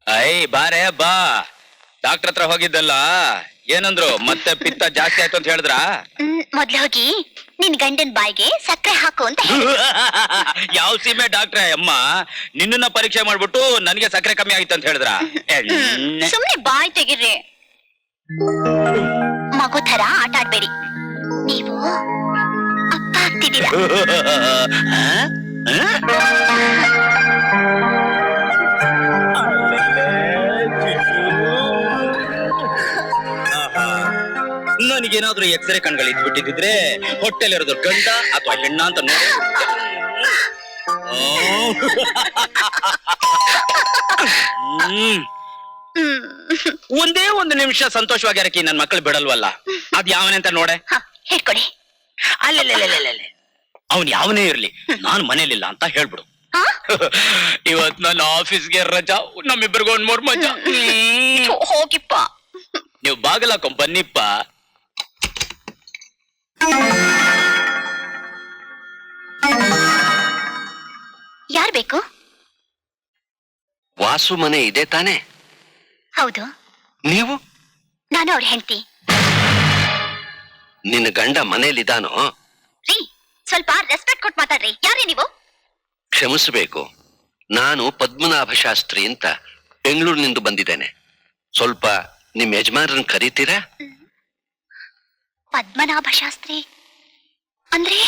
I ಬಾರೇ ಬಾ. Doctor ಹತ್ರ ಹೋಗಿದ್ದಲ್ಲ, ಏನಂದ್ರು? ಮತ್ತೆ ಪಿತ್ತ ಜಾಸ್ತಿ ಆಯ್ತು ಅಂತ ಹೇಳಿದ್ರ? ಮೊದ್ಲು ಹೋಗಿ ನಿನ್ ಗಂಡನ್ ಬಾಯಿಗೆ ಸಕ್ಕರೆ ಹಾಕು ಅಂತ. ಯಾವ ಸೀಮೆ ಡಾಕ್ಟ್ರೆ ಅಮ್ಮ? ನಿನ್ನನ್ನ ಪರೀಕ್ಷೆ ಮಾಡ್ಬಿಟ್ಟು ನನಗೆ ಸಕ್ಕರೆ ಕಮ್ಮಿ ಆಗಿತ್ತು ಅಂತ ಹೇಳಿದ್ರ? ಸುಮ್ನೆ ಬಾಯ್ ತೆಗಿರ್ರಿ. ಮಗು ತರ ಆಟ ಆಡ್ಬೇಡಿ. ನೀವು ಅಪ್ಪ ಆಗ್ತಿದ್ದೀರಾ. ನನಗೇನಾದ್ರೂ ಎಕ್ಸ್ರೇ ಕಣ್ಗಳು ಇದ್ಬಿಟ್ಟಿದ್ರೆ ಹೊಟ್ಟೆಲಿರೋದು ಗಂಡ ಅಥವಾ ಹೆಣ್ಣ ಅಂತ ನೋಡಿ. ಒಂದೇ ಒಂದು ನಿಮಿಷ ಸಂತೋಷವಾಗಿರಕ್ಕೆ ನನ್ ಮಕ್ಳು ಬಿಡಲ್ವಲ್ಲ, ಅದ್ ಯಾವನೇ ನೋಡೆ ಹೇಳ್ಕೊಡಿ. ಅಲ್ಲೇ ಅವನ್ ಯಾವನೇ ಇರ್ಲಿ, ನಾನ್ ಮನೇಲಿಲ್ಲ ಅಂತ ಹೇಳ್ಬಿಡು. ಇವತ್ ನನ್ನ ಆಫೀಸ್ಗೆ ರಜಾ, ನಮ್ಮಿಬ್ಬರಿಗೂ ಒಂದ್ ಮೂರ್ ಮಜಾ. ಹೋಗಿಪ್ಪ. ನೀವು ಬಾಗಲಾಕೊಂಡ್ ಬನ್ನಿಪ್ಪ. ಯಾರ್ ಬೇಕು? ವಾಸು ಮನೆ ಇದೆ ತಾನೆ? ಹೌದು. ನೀವು? ನಾನು ಅವ್ರ ಹೆಂಡತಿ. ನಿನ್ನ ಗಂಡ ಮನೇಲಿದ್ದಾನೋ? ರೀ, ಸ್ವಲ್ಪ ರೆಸ್ಪೆಕ್ಟ್ ಕೊಟ್ಟು ಮಾತಾಡ್ರಿ. ಯಾರೇ ನೀವು? ಕ್ಷಮಿಸಬೇಕು, ನಾನು ಪದ್ಮನಾಭ ಶಾಸ್ತ್ರಿ ಅಂತ ಬೆಂಗಳೂರಿನಿಂದ ಬಂದಿದ್ದೇನೆ. ಸ್ವಲ್ಪ ನಿಮ್ ಯಜಮಾನರನ್ನ ಕರೀತೀರಾ? ಪದ್ಮನಾಭ ಶಾಸ್ತ್ರಿ ಅಂದ್ರೆ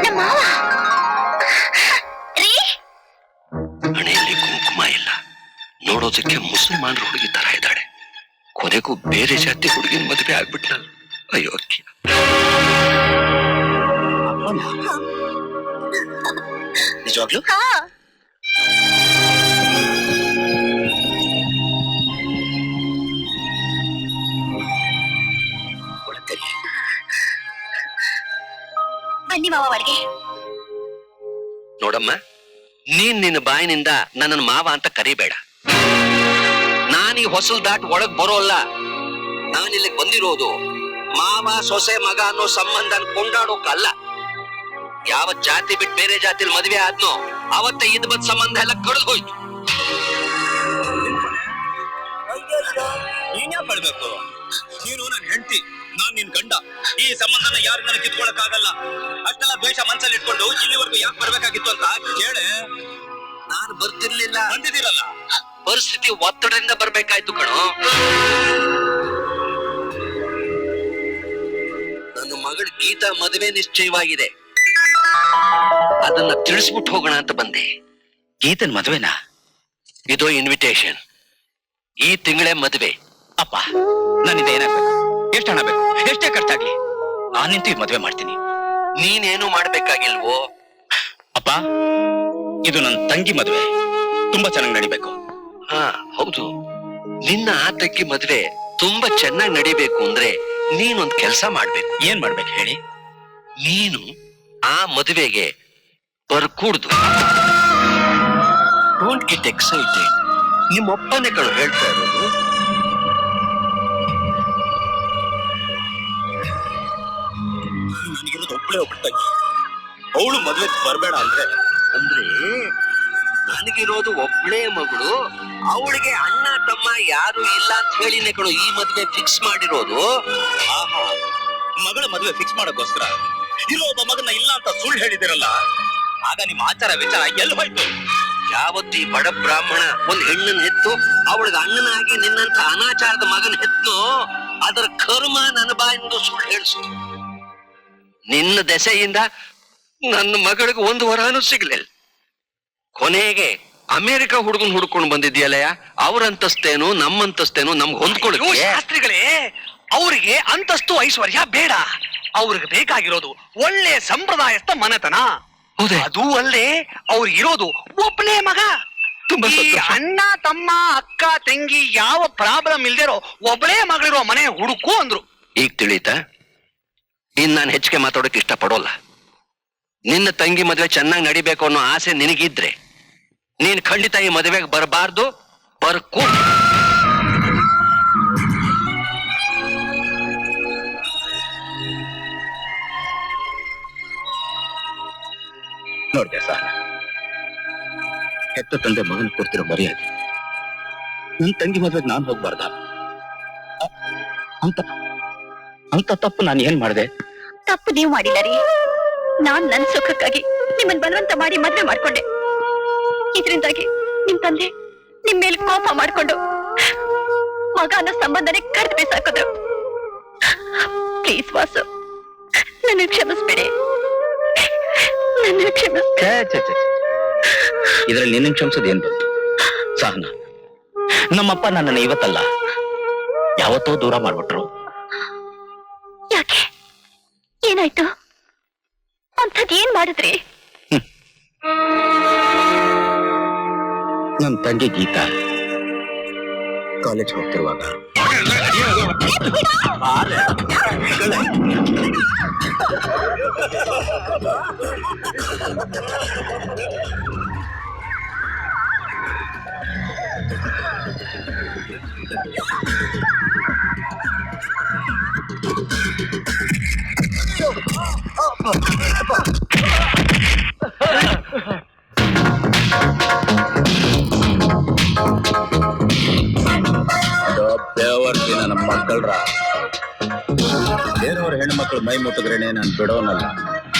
ನಮ್ಮ ಮಾವ. ರೀ, ಹಣೆಯಲ್ಲಿ ಕುಂಕುಮ ಇಲ್ಲ, ನೋಡೋದಕ್ಕೆ ಮುಸಲ್ಮಾನರ ಹುಡುಗಿ ತರ ಇದ್ದಾಳೆ. ಕೊನೆಗೂ ಬೇರೆ ಜಾತಿ ಹುಡುಗಿನ ಮದುವೆ ಆಗ್ಬಿಟ್ನಲ್ಲ. ಅಯೋಗ್ಯ. ನಿಜವಾಗ್ಲು? ಬನ್ನಿ ಮಾವ ಒಳಗೆ. ನೋಡಮ್ಮ, ನೀನ್ ನಿನ್ನ ಬಾಯಿನಿಂದ ನನ್ನನ್ನು ಮಾವ ಅಂತ ಕರಿಬೇಡ. ನಾನೀ ಹೊಸಲ್ ದಾಟ್ ಒಳಗ್ ಬರೋಲ್ಲ. ನಾನಿಲ್ಲಿ ಬಂದಿರೋದು ಮಾವ ಸೊಸೆ ಮಗ ಅನ್ನೋ ಸಂಬಂಧ ಕೊಂಡಾಡೋಕಲ್ಲ. ಯಾವ ಜಾತಿ ಬಿಟ್ಟು ಬೇರೆ ಜಾತಿಲಿ ಮದ್ವೆ ಆದ್ನೋ ಅವತ್ತೇ ಇದ್ ಬದ್ ಸಂಬಂಧ ಎಲ್ಲ ಕಳೆದು ಹೋಯ್ತು. ನೀನ್ ಯಾಕೆ ಕಳ್ಬೇಕು? ನೀನು ನನ್ ಹೆಂಡತಿ, ನಾನ್ ನಿನ್ ಗಂಡ. ಈ ಸಂಬಂಧನ ಯಾರಿಂದನೂ ಕಿತ್ಕೊಳಕ್ಕಾಗಲ್ಲ. ಅಷ್ಟೆಲ್ಲ ದ್ವೇಷ ಮನ್ಸಲ್ಲಿ ಇಟ್ಕೊಂಡು ಇಲ್ಲಿವರೆಗೂ ಯಾಕೆ ಬರ್ಬೇಕಾಗಿತ್ತು ಅಂತ ಕೇಳೆ. ನಾನು ಬರ್ತಿರ್ಲಿಲ್ಲ. ಬಂದಿದ್ದೀರಲ್ಲ, ಪರಿಸ್ಥಿತಿ ಒತ್ತಡದಿಂದ ಬರ್ಬೇಕಾಯ್ತು ಕಣೋ. ನನ್ನ ಮಗಳ ಗೀತಾ ಮದುವೆ ನಿಶ್ಚಯವಾಗಿದೆ. ಅದನ್ನ ತಿಳಿಸ್ಬಿಟ್ಟು ಹೋಗೋಣ ಅಂತ ಬಂದೆ. ಗೀತನ್ ಮದ್ವೆನಾ? ಇದು ಇನ್ವಿಟೇಷನ್. ಈ ತಿಂಗಳೇ ಮದುವೆ. ಅಪ್ಪ, ನನ್ನಿಂದ ಏನಾಗ್ಬೇಕು? ಎಷ್ಟು ಹಣ ಬೇಕು? ಎಷ್ಟೇ ಖರ್ಚಾಗ್ಲಿ ನಾನ್ ನಿಂತು ಈ ಮದ್ವೆ ಮಾಡ್ತೀನಿ. ನೀನೇನು ಮಾಡ್ಬೇಕಾಗಿಲ್ವೋ? ಅಪ್ಪ, ಇದು ನನ್ ತಂಗಿ ಮದ್ವೆ, ತುಂಬಾ ಚೆನ್ನಾಗಿ ನಡಿಬೇಕು. ಹಾ ಹೌದು, ನಿನ್ನ ಆ ತಂಗಿ ಮದ್ವೆ ತುಂಬಾ ಚೆನ್ನಾಗಿ ನಡಿಬೇಕು ಅಂದ್ರೆ ನೀನೊಂದ್ ಕೆಲ್ಸ ಮಾಡ್ಬೇಕು. ಏನ್ ಮಾಡ್ಬೇಕು ಹೇಳಿ? ನೀನು ಆ ಮದುವೆಗೆ ಬರ್ಕೂಡ್ದು. Don't get excited. ನಿಮ್ಮಪ್ಪನೇ ಕಳು ಹೇಳ್ತಾ ಇರೋದು. ನನಗಿರೋದು ಒಬ್ಬಳೇ ಒಬ್ಬ ತಂಗಿ, ಅವಳು ಮದ್ವೆ ಬರ್ಬೇಡ ಅಂದ್ರೆ ನನಗಿರೋದು ಒಬ್ಬಳೇ ಮಗಳು, ಅವಳಿಗೆ ಅಣ್ಣ ತಮ್ಮ ಯಾರು ಇಲ್ಲ ಅಂತ ಹೇಳಿನೇ ಕಣು ಈ ಮದ್ವೆ ಫಿಕ್ಸ್ ಮಾಡಿರೋದು. ಆಹಾ, ಮಗಳ ಮದ್ವೆ ಫಿಕ್ಸ್ ಮಾಡೋಕ್ಕೋಸ್ಕರ ಇರೋ ಒಬ್ಬ ಮಗನ ಇಲ್ಲ ಅಂತ ಸುಳ್ಳು ಹೇಳಿದಿರಲ್ಲ, ಆಗ ನಿಮ್ಮ ಆಚಾರ ವಿಚಾರ ಎಲ್ಲಿ ಹೋಯ್ತು? ಯಾವತ್ತಿ ಬಡ ಬ್ರಾಹ್ಮಣ ಒಂದ್ ಹೆಣ್ಣನ್ ಹೆತ್ತು ಅವಳಿಗೆ ಅಣ್ಣನಾಗಿ ನಿನ್ನಂತ ಅನಾಚಾರದ ಮಗನ ಹೆತ್ತು, ಅದರ ಕರ್ಮ ನನ್ನ ಬಾಯಿಂದ ಸುಳ್ಳು ಹೇಳಿಸು. ನಿನ್ನ ದೆಸೆಯಿಂದ ನನ್ನ ಮಗಳಿಗೆ ಒಂದು ವರಾನು ಸಿಗ್ಲಿಲ್ಲ. ಕೊನೆಗೆ ಅಮೆರಿಕ ಹುಡುಗನ್ ಹುಡ್ಕೊಂಡು ಬಂದಿದ್ಯಲ್ಲಯ್ಯ, ಅವ್ರಂತಸ್ತೇನು ನಮ್ಮಂತಸ್ತೇನು ನಮ್ಗೆ ಹೊಂದ್ಕೊಳ್ಳಿ. ಶಾಸ್ತ್ರಿಗಳೇ, ಅವರಿಗೆ ಅಂತಸ್ತು ಐಶ್ವರ್ಯ ಬೇಡ. ಅವ್ರಿಗೆ ಬೇಕಾಗಿರೋದು ಒಳ್ಳೆ ಸಂಪ್ರದಾಯಸ್ಥ ಮನೆತನ. ಅದು ಅಲ್ಲೇ ಅವ್ರಿಗಿರೋದು ಒಬ್ಬನೇ ಮಗ. ಈ ಅಣ್ಣ ತಮ್ಮ ಅಕ್ಕ ತಂಗಿ ಯಾವ ಪ್ರಾಬ್ಲಮ್ ಇಲ್ದಿರೋ ಒಬ್ಬಳೇ ಮಗಳಿರೋ ಮನೆ ಹುಡುಕು ಅಂದ್ರು. ಈಗ ತಿಳಿತಾ? ಇನ್ ನಾನು ಹೆಚ್ಚಿಗೆ ಮಾತಾಡೋಕೆ ಇಷ್ಟ ಪಡೋಲ್ಲ. ನಿನ್ನ ತಂಗಿ ಮದುವೆ ಚೆನ್ನಾಗಿ ನಡಿಬೇಕು ಅನ್ನೋ ಆಸೆ ನಿನಗಿದ್ರೆ ನೀನ್ ಖಂಡಿತ ಈ ಮದುವೆಗೆ ಬರಬಾರ್ದು. ಬರ್ಕೂ ನೋಡ್ದೆ ಸರ್, ಹೆತ್ತ ತಂದೆ ಮಗನ ಕೊಡ್ತಿರೋ ಮರ್ಯಾದೆ ನನ್ ತಂಗಿ ಮದ್ವೆಗೆ ನಾನ್ ಹೋಗ್ಬಾರ್ದ? ಅಂತ ಅಂತ ತಪ್ಪು ನಾನು ಏನ್ ಮಾಡಿದೆ? ತಪ್ಪು ನೀವು ಮಾಡಿಲ್ಲ ರೀ. ನಾನ್ ನನ್ ಸುಖಕ್ಕಾಗಿ ನಿಮ್ಮನ್ ಬಲವಂತ ಮಾಡಿ ಮದ್ವೆ ಮಾಡ್ಕೊಂಡೆ. ಇದರಿಂದಾಗಿ ನಿಮ್ ತಂದೆ ನಿಮ್ ಮೇಲೆ ಕೋಪ ಮಾಡ್ಕೊಂಡು ಮಗ ಅನ್ನೋ ಸಂಬಂಧನೇ ಕಡ್ದು ಬಿಸಾಕಿದ್ರು. ಪ್ಲೀಸ್ ವಾಸು, ನನ್ನ ಕ್ಷಮಿಸ್ಬೇಡಿ, ನನ್ನ ಕ್ಷಮಿಸ್ಬೇಡಿ. ಇದ್ರಲ್ಲಿ ನಿನ್ನ ಕ್ಷಮಿಸೋದು ಏನ್ ಬಂತು? ಸಹನ, ನಮ್ಮಪ್ಪ ನನ್ನನ್ನು ಇವತ್ತಲ್ಲ ಯಾವತ್ತೋ ದೂರ ಮಾಡ್ಬಿಟ್ರು. ಯಾಕೆ? ಏನಾಯ್ತು? ಅಂಥದ್ ಏನ್ ಮಾಡಿದ್ರಿ? ನನ್ ತಂಗಿ ಗೀತಾ ಕಾಲೇಜ್ ಹೋಗ್ತಿರುವಾಗ ಬೇವರ್ತಿ ನನ್ನ ಮಕ್ಕಳ್ರ ಬೇರೆಯವ್ರ ಹೆಣ್ಮಕ್ಳು ಮೈ ಮುಟ್ಟಿದ್ರೇನೆ ನಾನು ಬಿಡೋನಲ್ಲ.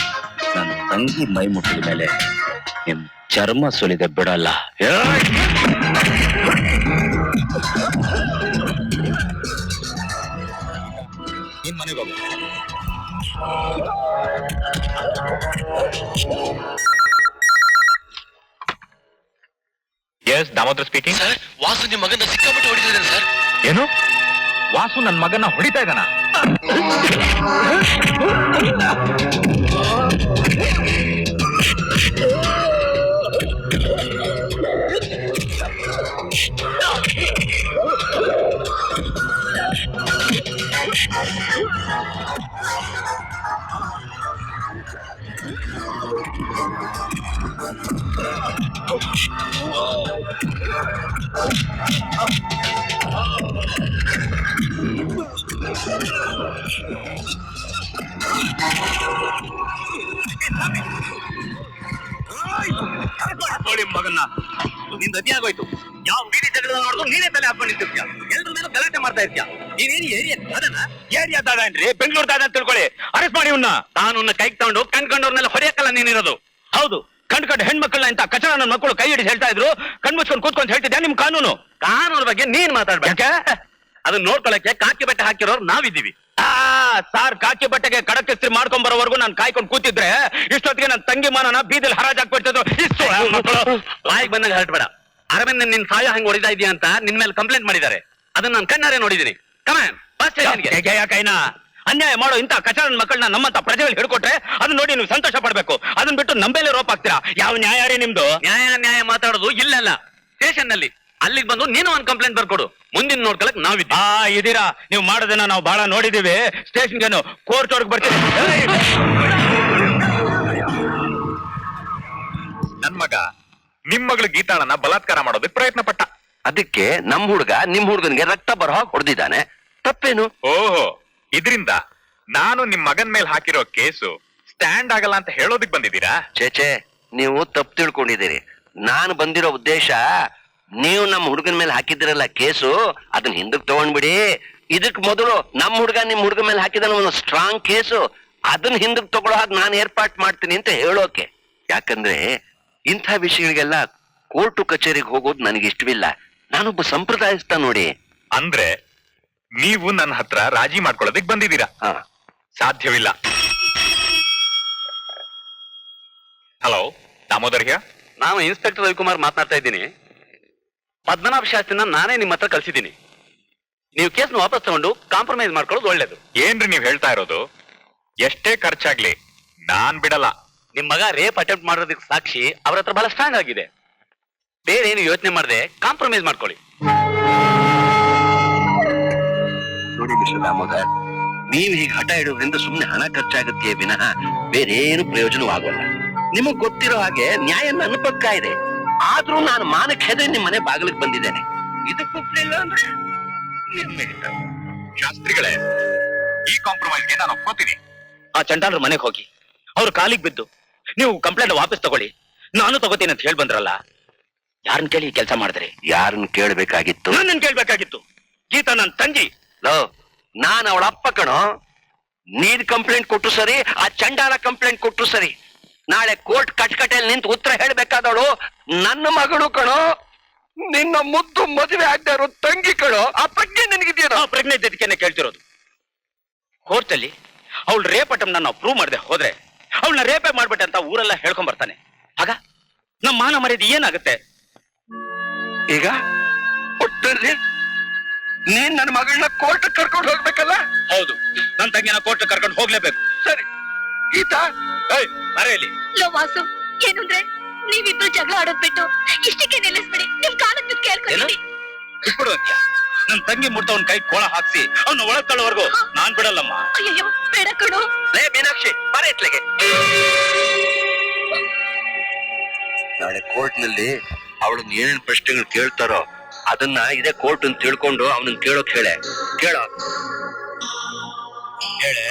ನನ್ನ ತಂಗಿ ಮೈ ಮುಟ್ಟಿದ ಮೇಲೆ ನಿಮ್ ಚರ್ಮ ಸುಲಿದೆ ಬಿಡಲ್ಲ. ನಿನ್ ಮನೆಗೆ ಹೋಗು. Yes Damodar speaking. Sir, Vasu ನಿಮ್ ಮಗನ ಸಿಕ್ಕಾಪಟ್ಟೆ ಹೊಡಿತಿದ್ದಾನೆ ಸರ್. ಏನು? ವಾಸು ನನ್ನ ಮಗನ ಹೊಡಿತಾ ಇದ್ದಾನ? ಮಗನ್ನ ನಿಂದ ಅತಿ ಆಗೋಯ್ತು. ಯಾವ ಬೀದಿ ಜಗಳ ನೋಡಿದ್ರು ನೀನೇ ತಲೆ ಹಾಕೊಂಡು ನಿಂತಿರ್ತೀಯ. ಎಲ್ರ ಮೇಲೆ ಗಲಾಟೆ ಮಾಡ್ತಾ ಇರ್ತೀಯ. ನೀನೇನು ಏರಿಯಾ ಅದನ್ನ ಏರಿಯಾ ದಾದ ಏನ್ರಿ? ಬೆಂಗಳೂರು ದಾದ ಅಂತ ತಿಳ್ಕೊಳ್ಳಿ. ಅರೆಸ್ಟ್ ಮಾಡಿ ಇವ್ನ. ತಾನು ಕೈಗೆ ತಗೊಂಡು ಕಂಡ್ಕೊಂಡವ್ರನ್ನೆಲ್ಲ ಹೊಡೆಯಕ್ಕಲ್ಲ ನೀನಿರೋದು. ಹೌದು, ಕಂಡು ಹೆಣ್ಮಕ್ಳನ್ನ ಇಂತ ಕಚಡ ನನ್ನ ಮಕ್ಕಳು ಕೈ ಹಿಡಿದು ಹೇಳ್ತಾ ಇದ್ರು. ಕಣ್ಮುಚ್ಕೊಂಡು ಕೂತ್ಕೊಂಡು ಹೇಳ್ತಿದ್ಯಾ? ನಿಮ್ ಕಾನೂನು ಬಗ್ಗೆ ನೀನ್ ಮಾತಾಡ್ಬೇಕು. ಅದನ್ನ ನೋಡ್ಕೊಳಕ್ಕೆ ಕಾಕಿ ಬಟ್ಟೆ ಹಾಕಿರೋರು ನಾವಿದ್ದೀವಿ. ಸಾರ್, ಕಾಕಿ ಬಟ್ಟೆಗೆ ಕಡಕ್ ಇಸ್ತ್ರಿ ಮಾಡ್ಕೊಂಡ್ ಬರೋವರೆಗೂ ನಾನು ಕಾಯ್ಕೊಂಡು ಕೂತಿದ್ರೆ ಇಷ್ಟೊತ್ತಿಗೆ ನನ್ನ ತಂಗಿ ಮಾನನ ಬೀದಿಲ್ ಹರಾಜಾಕ್ಬಿಡ್ತಿದ್ರು. ಇಷ್ಟು ಬಾಯಿಗೆ ಬಂದಾಗ ಹರಟ್ಬೇಡ. ಅರವಿಂದ್ ನಿನ್ ಸಾಯ ಹಂಗ್ ಹೊಡಿತಾ ಇದೀಯ ಅಂತ ನಿನ್ ಮೇಲೆ ಕಂಪ್ಲೇಂಟ್ ಮಾಡಿದ್ದಾರೆ. ಅದನ್ನ ನಾನು ಕಣ್ಣಾರೆ ನೋಡಿದೀನಿ. ಕಮಾನ್, ಬಸ್ ಸ್ಟೇಷನ್ಗೆ. ಅನ್ಯಾಯ ಮಾಡೋ ಇಂತ ಕಚಡ ಮಕ್ಕಳನ್ನ ನಮ್ಮಂತ ಪ್ರಜೆಗಳು ಹಿಡ್ಕೊಟ್ರೆ ಅದನ್ನ ನೋಡಿ ನೀವು ಸಂತೋಷ ಪಡ್ಬೇಕು. ಅದನ್ನ ಬಿಟ್ಟು ನಂಬೇಲೆ ರೋಪ್ ಆಗ್ತೀರಾ. ಯಾವ ನ್ಯಾಯ ರೀ ನಿಮ್ದು? ನ್ಯಾಯ ಮಾತಾಡೋದು ಇಲ್ಲೆಲ್ಲ ಸ್ಟೇಷನ್ ನಲ್ಲಿ. ಅಲ್ಲಿಗೆ ಬಂದು ನೀನು ಒಂದ್ ಕಂಪ್ಲೇಂಟ್ ಬರ್ಕೊಡು. ಮುಂದಿನ ನೋಡ್ಕೊಳಕ್ ನಾವಿದ್ದೀವಿ. ಇದೀರಾ ನೀವು ಮಾಡೋದನ್ನ ನಾವು ಬಹಳ ನೋಡಿದೀವಿ. ಸ್ಟೇಷನ್ಗೇನು ಕೋರ್ಟ್ ಒಳಗೆ ಬರ್ತೀವಿ. ನನ್ ಮಗ ನಿಮ್ ಮಗಳು ಗೀತಾಳನ್ನ ಬಲಾತ್ಕಾರ ಮಾಡೋದಕ್ಕೆ ಪ್ರಯತ್ನ ಪಟ್ಟ. ಅದಕ್ಕೆ ನಮ್ ಹುಡುಗ ನಿಮ್ ಹುಡುಗನ್ಗೆ ರಕ್ತ ಬರೋ ಹೊಡೆದಿದ್ದಾನೆ. ತಪ್ಪೇನು? ಓಹೋ, ಇದ್ರಿಂದ ನಾನು ನಿಮ್ ಮಗನ್ ಮೇಲೆ ಹಾಕಿರೋ ಕೇಸು ಸ್ಟ್ಯಾಂಡ್ ಆಗಲ್ಲ ಅಂತ ಹೇಳೋದಕ್ ಬಂದಿದ್ದೀರಾ? ಚೇಚೆ, ನೀವು ತಪ್ಪು ತಿಳ್ಕೊಂಡಿದ್ದೀರಿ. ನಾನು ಬಂದಿರೋ ಉದ್ದೇಶ, ನೀವು ನಮ್ಮ ಹುಡುಗನ ಮೇಲೆ ಹಾಕಿದಿರಲ್ಲ ಕೇಸು, ಅದನ್ನ ಹಿಂದಕ್ಕೆ ತಗೊಂಡ್ಬಿಡಿ. ಇದಕ್ ಮೊದಲು ನಮ್ ಹುಡುಗ ನಿಮ್ ಹುಡುಗ ಮೇಲೆ ಹಾಕಿದ ಒಂದು ಸ್ಟ್ರಾಂಗ್ ಕೇಸು, ಅದನ್ನ ಹಿಂದಕ್ಕೆ ತಗೊಳ್ಳೋ ಹಾಗೆ ನಾನು ಏರ್ಪಾಟ್ ಮಾಡ್ತೀನಿ ಅಂತ ಹೇಳೋಕೆ. ಯಾಕಂದ್ರೆ ಇಂಥ ವಿಷಯಗಳಿಗೆಲ್ಲ ಕೋರ್ಟು ಕಚೇರಿಗೆ ಹೋಗೋದು ನನಗೆ ಇಷ್ಟವಿಲ್ಲ. ನಾನೊಬ್ಬ ಸಂಪ್ರದಾಯಸ್ಥ ನೋಡಿ. ಅಂದ್ರೆ ನೀವು ನನ್ನ ಹತ್ರ ರಾಜಿ ಮಾಡ್ಕೊಳ್ಳೋದಕ್ ಬಂದಿದ್ದೀರಾ? ಸಾಧ್ಯವಿಲ್ಲ. Hello, Damodar here. ನಾನು ಇನ್ಸ್ಪೆಕ್ಟರ್ ರವಿಕುಮಾರ್ ಮಾತನಾಡ್ತಾ ಇದ್ದೀನಿ. ಪದ್ಮನಾಭ ಶಾಸ್ತ್ರಿನ ನಾನೇ ನಿಮ್ಮ ಹತ್ರ ಕಳ್ಸಿದ್ದೀನಿ. ನೀವು ಕೇಸ್ನ ವಾಪಸ್ ತಗೊಂಡು ಕಾಂಪ್ರಮೈಸ್ ಮಾಡ್ಕೊಳ್ಳೋದು ಒಳ್ಳೇದು. ಏನ್ರಿ ನೀವ್ ಹೇಳ್ತಾ ಇರೋದು? ಎಷ್ಟೇ ಖರ್ಚಾಗ್ಲಿ ನಾನ್ ಬಿಡಲ್ಲ. ನಿಮ್ ಮಗ ರೇಪ್ ಅಟೆಂಪ್ಟ್ ಮಾಡೋದಕ್ಕೆ ಸಾಕ್ಷಿ ಅವ್ರ ಹತ್ರ ಬಹಳ ಸ್ಟ್ರಾಂಗ್ ಆಗಿದೆ. ಬೇರೆ ಏನು ಯೋಚನೆ ಮಾಡದೆ ಕಾಂಪ್ರಮೈಸ್ ಮಾಡ್ಕೊಳ್ಳಿ. ನೋಡಿ ಮಿಸ್ಟರ್ ದಾಮೋದರ್, ನೀವು ಹೀಗೆ ಹಠ ಇಡೋದ್ರಿಂದ ಸುಮ್ಮನೆ ಹಣ ಖರ್ಚಾಗುತ್ತೆ ವಿನಃ ಬೇರೆ ಏನು ಪ್ರಯೋಜನವಾಗಲ್ಲ. ನಿಮಗ್ ಗೊತ್ತಿರೋ ಹಾಗೆ ನ್ಯಾಯ ನನ್ನ ಪಕ್ಕ ಇದೆ. ಆದ್ರೂ ನಾನು ಮಾನಕ್ಕೆ ಹೆದರಿ ನಿಮ್ ಮನೆ ಬಾಗಿಲಿಗೆ ಬಂದಿದ್ದೇನೆ. ಇದಕ್ಕೆ ಒಪ್ಲಿಲ್ಲ ಅಂದ್ರೆ ಶಾಸ್ತ್ರಿಗಳೇ, ಈ ಕಾಂಪ್ರಮೈಸ್ಗೆ ನಾನು ಒಪ್ಕೋತೀನಿ. ಆ ಚಂಡಾಲರ ಮನೆಗೆ ಹೋಗಿ ಅವ್ರ ಕಾಲಿಗೆ ಬಿದ್ದು ನೀವು ಕಂಪ್ಲೇಂಟ್ ವಾಪಸ್ ತಗೊಳ್ಳಿ, ನಾನು ತಗೋತೀನಿ ಅಂತ ಹೇಳಿ ಬಂದ್ರಲ್ಲ. ಯಾರನ್ನ ಕೇಳಿ ಕೆಲಸ ಮಾಡಿದ್ರಿ? ಯಾರನ್ನ ಕೇಳ್ಬೇಕಾಗಿತ್ತು? ನನ್ನನ್ ಕೇಳ್ಬೇಕಾಗಿತ್ತು. ಗೀತಾ ನನ್ ತಂಗಿ. ಲೋ, ನಾನ್ ಅವಳ ಅಪ್ಪ ಕಣೋ. ನೀನ್ ಕಂಪ್ಲೇಂಟ್ ಕೊಟ್ಟು ಸರಿ, ಆ ಚಂಡಾಲ ಕಂಪ್ಲೇಂಟ್ ಕೊಟ್ಟು ಸರಿ. ನಾಳೆ ಕೋರ್ಟ್ ಕಟ್ಕಟೆಯಲ್ಲಿ ನಿಂತು ಉತ್ತರ ಹೇಳ್ಬೇಕಾದವಳು ನನ್ನ ಮಗಳು ಕಣೋ. ನಿನ್ನ ಮುದ್ದು ಮದುವೆ ಆಗದೆ ಇರೋ ತಂಗಿ ಕಣೋ. ಆ ಪ್ರಜ್ಞೆ ನಿನಗಿದೆಯೋ? ಆ ಪ್ರಜ್ಞೆ ಇದ್ದದಕ್ಕೇನೆ ಕೇಳ್ತಿರೋದು. ಕೋರ್ಟಲ್ಲಿ ಅವಳು ರೇಪ್ ಅಟೆಂಪ್ಟ್ ನಾನು ಪ್ರೂವ್ ಮಾಡದೆ ಹೋದ್ರೆ ಅವಳನ್ನ ರೇಪೇ ಮಾಡ್ಬಿಟ್ಟೆ ಅಂತ ಊರೆಲ್ಲ ಹೇಳ್ಕೊಂಡ್ ಬರ್ತಾನೆ. ಆಗ ನಮ್ಮ ಮಾನ ಮರ್ಯಾದೆ ಏನಾಗುತ್ತೆ? ಈಗ ಒಟ್ಟಲ್ಲಿ ನೀನ್ ನನ್ನ ಮಗಳನ್ನ ಕೋರ್ಟ್ ಕರ್ಕೊಂಡು ಹೋಗ್ಬೇಕಲ್ಲ? ಹೌದು, ನನ್ನ ತಂಗಿನ ಕೋರ್ಟ್ ಕರ್ಕೊಂಡು ಹೋಗ್ಲೇಬೇಕು. ಸರಿ ಗೀತಾ, ಮರೆಯಲಿ. ಲೋ ವಾಸು, ಏನಂದ್ರೆ ನೀವಿಬ್ರು ಜಗಳ ಆಡೋದ್ ಬಿಟ್ಟು ಇಷ್ಟಕ್ಕೆ ನಿಲ್ಲಿಸ್ಬಿಡಿ. ನಿಮ್ ಕಾಲಕ್ಕೆ ಕೇಳ್ಕೊಳ್ಳಿ. ಬಿಟ್ಬಿಡು ಅಂತ್ಯ. ನನ್ ತಂಗಿ ಮುಟ್ಟ ಅವ್ನ ಕೈ ಕೋಳ ಹಾಕ್ಸಿ ಅವ್ನ ಒಳಗ್ ತಳ್ಳೋವರೆಗೂ ನಾನ್ ಬಿಡಲ್ಲಮ್ಮ. ಅಯ್ಯೋ ಬೇಡ ಕಣೋ. ಲೇ ಮೀನಾಕ್ಷಿ, ಬರ ಇತ್ಲೆಗೆ. ನಾಳೆ ಕೋರ್ಟ್ ನಲ್ಲಿ ಅವಳನ್ನ ಏನೇನ್ ಪ್ರಶ್ನೆಗಳು ಕೇಳ್ತಾರೋ ಅದನ್ನ ಇದೇ ಕೋರ್ಟ್ ಅಂತ ತಿಳ್ಕೊಂಡು ಅವನನ್ನ ಕೇಳೋಕ್ ಹೇಳೆ. ಕೇಳೋ ಹೇಳೆ.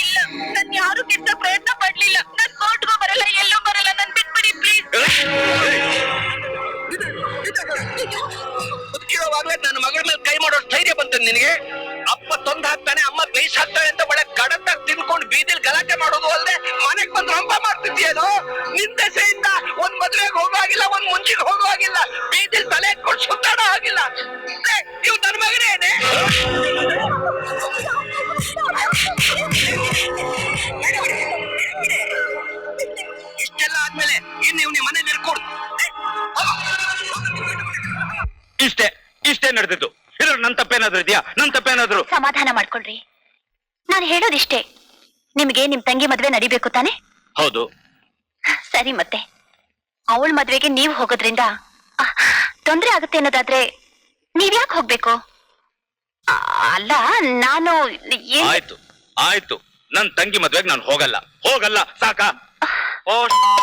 ಇಲ್ಲ, ನನ್ ಯಾರು ಕಿತ್ತ ಪ್ರಯತ್ನ ಪಡ್ಲಿಲ್ಲ. ನನ್ ಕೋರ್ಟ್ಗೂ ಬರಲ್ಲ, ಎಲ್ಲೂ ಬರಲ್ಲ. ನನ್ ಬಿಟ್ಬಿಡಿ ಪ್ಲೀಸ್. ಬದುಕಿರೋವಾಗ್ಲೇ ನನ್ನ ಮಗಳ ಮೇಲೆ ಕೈ ಮಾಡೋ ಧೈರ್ಯ ಬಂತ ನಿನಗೆ? ಅಪ್ಪ ತೊಂದ್ ಹಾಕ್ತಾನೆ, ಅಮ್ಮ ಬೇಯಿಸ್ ಹಾಕ್ತಾಳೆ ಅಂತ ಒಳ್ಳೆ ಕಡತ್ತಾಗ ತಿನ್ಕೊಂಡು ಬೀದಿಲ್ ಗಲಾಟೆ ಮಾಡೋದು ಅಲ್ಲದೆ ಮನೆಗ್ ಬಂದು ರಂಪ ಮಾಡ್ತಿದ್ಯೇನೋ? ನಿನ್ ದೆಸೆಯಿಂದ ಒಂದ್ ಮದ್ವೆಗೆ ಹೋಗುವಾಗಿಲ್ಲ, ಒಂದ್ ಮುಂಜಿಗೆ ಹೋಗುವಾಗಿಲ್ಲ, ಬೀದಿಲ್ ತಲೆ ಎತ್ಕೊಂಡು ಸುತ್ತಾಡೋ ಆಗಿಲ್ಲ. ಇವ್ ನನ್ನ ಮಗನೇನೆ. ಇಷ್ಟೆಲ್ಲ ಆದ್ಮೇಲೆ ಇನ್ನು ಇವ್ ನಿಮ್ ಮನೇಲಿ ಇರ್ಕೊಡು. ಇಷ್ಟೇ ನಡೆದಿದ್ದು. ಇದ್ರ ನನ್ ತಪ್ಪೇನಾದ್ರು ಇದೆಯಾ? ನನ್ ತಪ್ಪೇನಾದ್ರು? ಸಮಾಧಾನ ಮಾಡ್ಕೊಳ್ರಿ. ನಾನು ಹೇಳೋದಿಷ್ಟೇ, ನಿಮ್ಗೆ ನಿಮ್ ತಂಗಿ ಮದ್ವೆ ನಡಿಬೇಕು ತಾನೆ? ಹೌದು. ಸರಿ, ಮತ್ತೆ ಅವಳ ಮದ್ವೆಗೆ ನೀವ್ ಹೋಗೋದ್ರಿಂದ ತೊಂದ್ರೆ ಆಗುತ್ತೆ ಅನ್ನೋದಾದ್ರೆ ನೀವ್ಯಾಕೆ ಹೋಗ್ಬೇಕು? ಅಲ್ಲ, ನಾನು ಆಯ್ತು ನನ್ ತಂಗಿ ಮದ್ವೆಗೆ ನಾನು ಹೋಗಲ್ಲ ಸಾಕಾ?